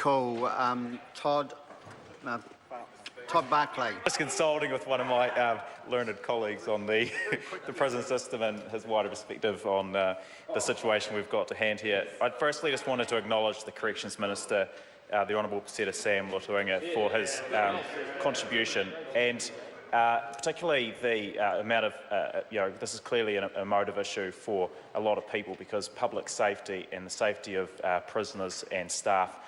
call Todd Barclay. Just consulting with one of my learned colleagues on the prison system and his wider perspective on the situation we've got to hand here. I firstly just wanted to acknowledge the Corrections Minister, the Honourable Paseta Sam Lotuinga, for his contribution, and particularly the amount of, this is clearly a emotive issue for a lot of people, because public safety and the safety of prisoners and staff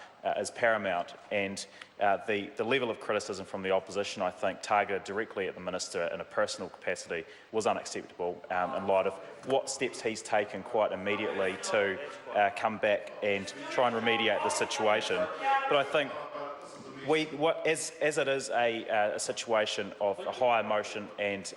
is paramount, and the level of criticism from the opposition, I think, targeted directly at the Minister in a personal capacity was unacceptable in light of what steps he's taken quite immediately to come back and try and remediate the situation. But I think as it is a situation of a high emotion and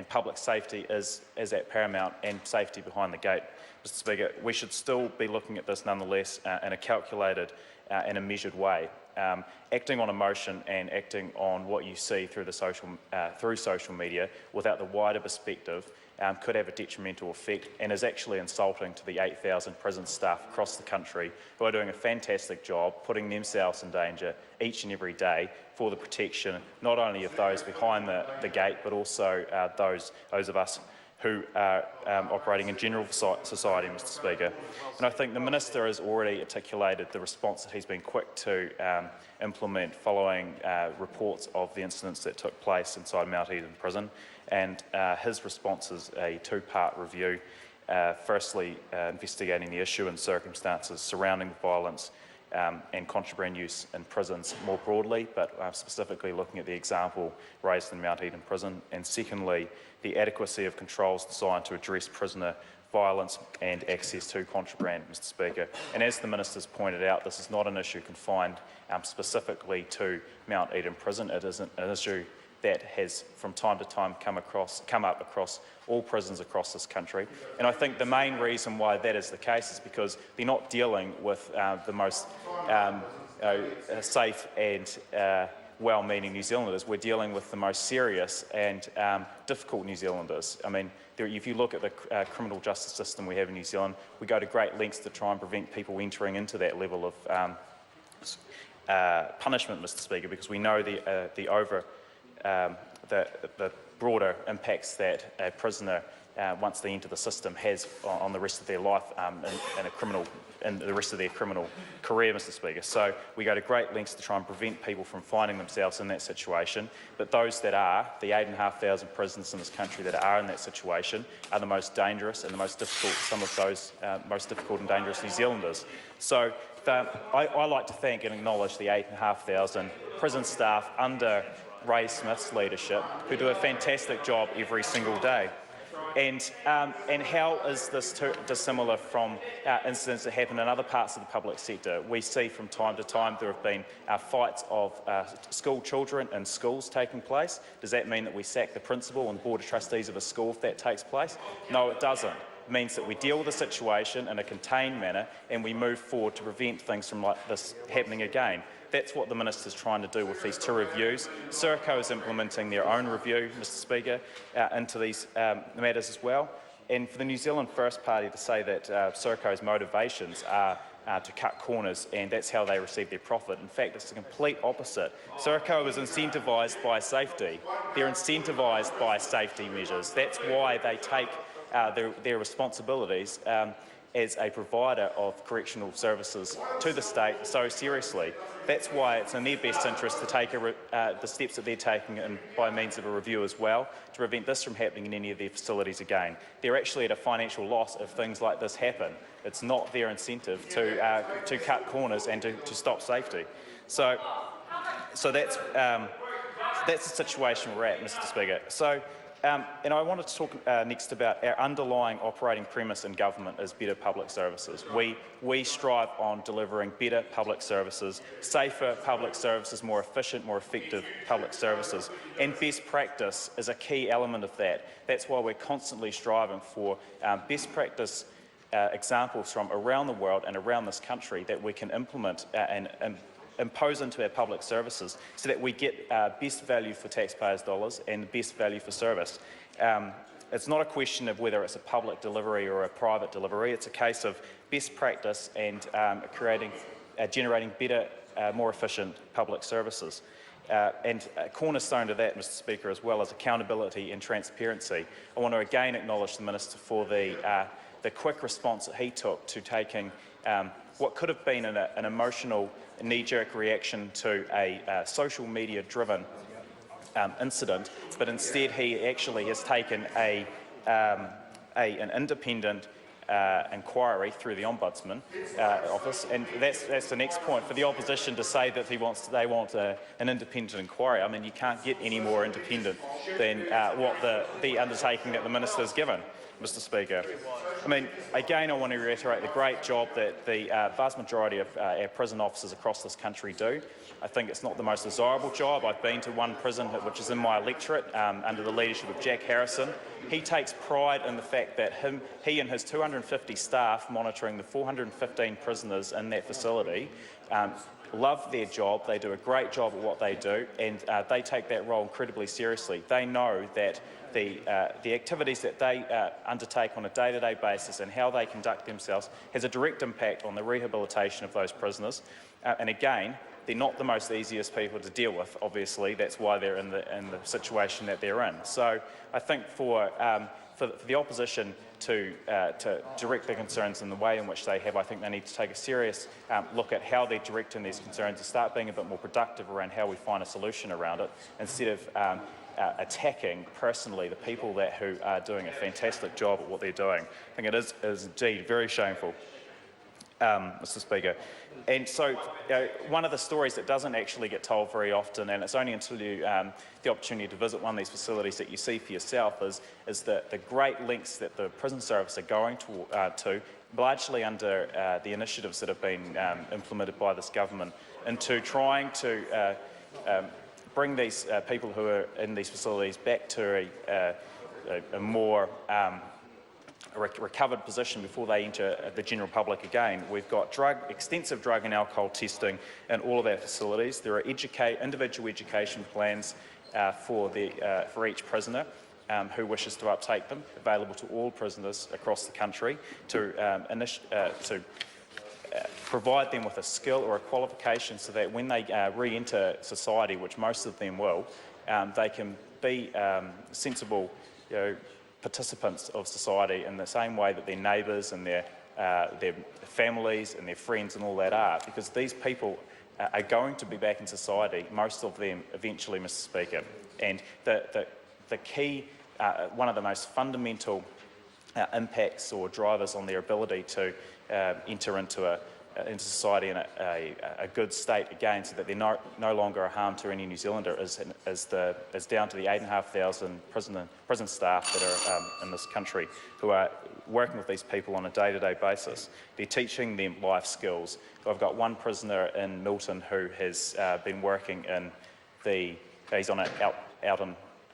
public safety is at paramount, and safety behind the gate, Mr. Speaker, we should still be looking at this nonetheless in a calculated and a measured way. Acting on emotion and acting on what you see through social media without the wider perspective could have a detrimental effect, and is actually insulting to the 8,000 prison staff across the country who are doing a fantastic job, putting themselves in danger each and every day for the protection not only of those behind the gate, but also those of us who are operating in general society, Mr. Speaker. And I think the Minister has already articulated the response that he's been quick to implement following reports of the incidents that took place inside Mount Eden Prison. And his response is a two-part review. Firstly, investigating the issue and circumstances surrounding the violence and contraband use in prisons more broadly, but specifically looking at the example raised in Mount Eden Prison. And secondly, the adequacy of controls designed to address prisoner violence and access to contraband, Mr. Speaker. And as the Minister's pointed out, this is not an issue confined specifically to Mount Eden Prison. It is an issue that has from time to time come up across all prisons across this country. And I think the main reason why that is the case is because they're not dealing with the most safe and well-meaning New Zealanders. We're dealing with the most serious and difficult New Zealanders. I mean, if you look at the criminal justice system we have in New Zealand, we go to great lengths to try and prevent people entering into that level of punishment, Mr. Speaker, because we know the broader impacts that a prisoner, once they enter the system, has on the rest of their life in the rest of their criminal career, Mr. Speaker. So we go to great lengths to try and prevent people from finding themselves in that situation. But those that are, the 8,500 prisoners in this country that are in that situation, are the most dangerous and the most difficult, some of those most difficult and dangerous New Zealanders. So I like to thank and acknowledge the 8,500 prison staff under Ray Smith's leadership, who do a fantastic job every single day. And how is this dissimilar from incidents that happen in other parts of the public sector? We see from time to time there have been fights of school children in schools taking place. Does that mean that we sack the principal and board of trustees of a school if that takes place? No, it doesn't. It means that we deal with the situation in a contained manner and we move forward to prevent things from like this happening again. That's what the Minister's trying to do with these two reviews. Serco is implementing their own review, Mr. Speaker, into these matters as well. And for the New Zealand First Party to say that Serco's motivations are to cut corners and that's how they receive their profit. In fact, it's the complete opposite. Serco is incentivised by safety. They're incentivised by safety measures. That's why they take their responsibilities as a provider of correctional services to the state so seriously. That's why it's in their best interest to take the steps that they're taking by means of a review as well to prevent this from happening in any of their facilities again. They're actually at a financial loss if things like this happen. It's not their incentive to cut corners and to stop safety. So that's the situation we're at, Mr. Speaker. And I wanted to talk next about our underlying operating premise in government is better public services. We strive on delivering better public services, safer public services, more efficient, more effective public services. And best practice is a key element of that. That's why we're constantly striving for best practice examples from around the world and around this country that we can implement and impose into our public services so that we get best value for taxpayers' dollars and best value for service. It's not a question of whether it's a public delivery or a private delivery. It's a case of best practice and creating generating better, more efficient public services. And a cornerstone to that, Mr Speaker, as well as accountability and transparency. I want to again acknowledge the Minister for the quick response that he took to taking what could have been an emotional knee-jerk reaction to a social media-driven incident, but instead he actually has taken an independent inquiry through the Ombudsman office, and that's the next point for the opposition to say that they want an independent inquiry. I mean, you can't get any more independent than what the undertaking that the Minister has given, Mr Speaker. I mean, again, I want to reiterate the great job that the vast majority of our prison officers across this country do. I think it's not the most desirable job. I've been to one prison which is in my electorate under the leadership of Jack Harrison. He takes pride in the fact that he and his 250 staff monitoring the 415 prisoners in that facility love their job. They do a great job at what they do, and they take that role incredibly seriously. They know that the activities that they undertake on a day-to-day basis and how they conduct themselves has a direct impact on the rehabilitation of those prisoners. And again, they're not the most easiest people to deal with, obviously. That's why they're in the situation that they're in. So I think for the opposition to direct their concerns in the way in which they have, I think they need to take a serious look at how they're directing these concerns and start being a bit more productive around how we find a solution around it, instead of attacking personally the people who are doing a fantastic job at what they're doing. I think it is indeed very shameful, Mr Speaker. And so one of the stories that doesn't actually get told very often, and it's only until you the opportunity to visit one of these facilities that you see for yourself, is the great lengths that the prison service are going to largely under the initiatives that have been implemented by this government, into trying to bring these people who are in these facilities back to a more recovered position before they enter the general public again. We've got extensive drug and alcohol testing in all of our facilities. There are individual education plans for each prisoner who wishes to uptake them, available to all prisoners across the country to provide them with a skill or a qualification so that when they re-enter society, which most of them will, they can be sensible participants of society in the same way that their neighbours and their families and their friends and all that are, because these people are going to be back in society, most of them eventually, Mr Speaker. And the key, one of the most fundamental impacts or drivers on their ability to enter into society in a good state again, so that they're no longer a harm to any New Zealander, is down to the 8,500 prison staff that are in this country who are working with these people on a day-to-day basis. They're teaching them life skills. I've got one prisoner in Milton who has been working in he's on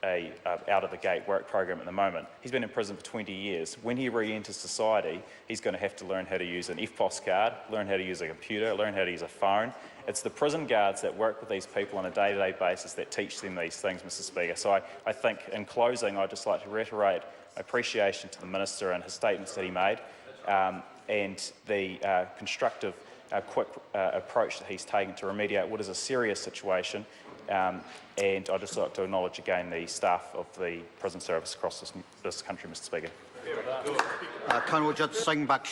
out of the gate work program at the moment. He's been in prison for 20 years. When he re-enters society, he's going to have to learn how to use an EFTPOS card, learn how to use a computer, learn how to use a phone. It's the prison guards that work with these people on a day-to-day basis that teach them these things, Mr Speaker. So I think, in closing, I'd just like to reiterate my appreciation to the Minister and his statements that he made, and the constructive, quick approach that he's taken to remediate what is a serious situation. And I'd just like to acknowledge again the staff of the prison service across this country, Mr Speaker. Conway Judd Singh back.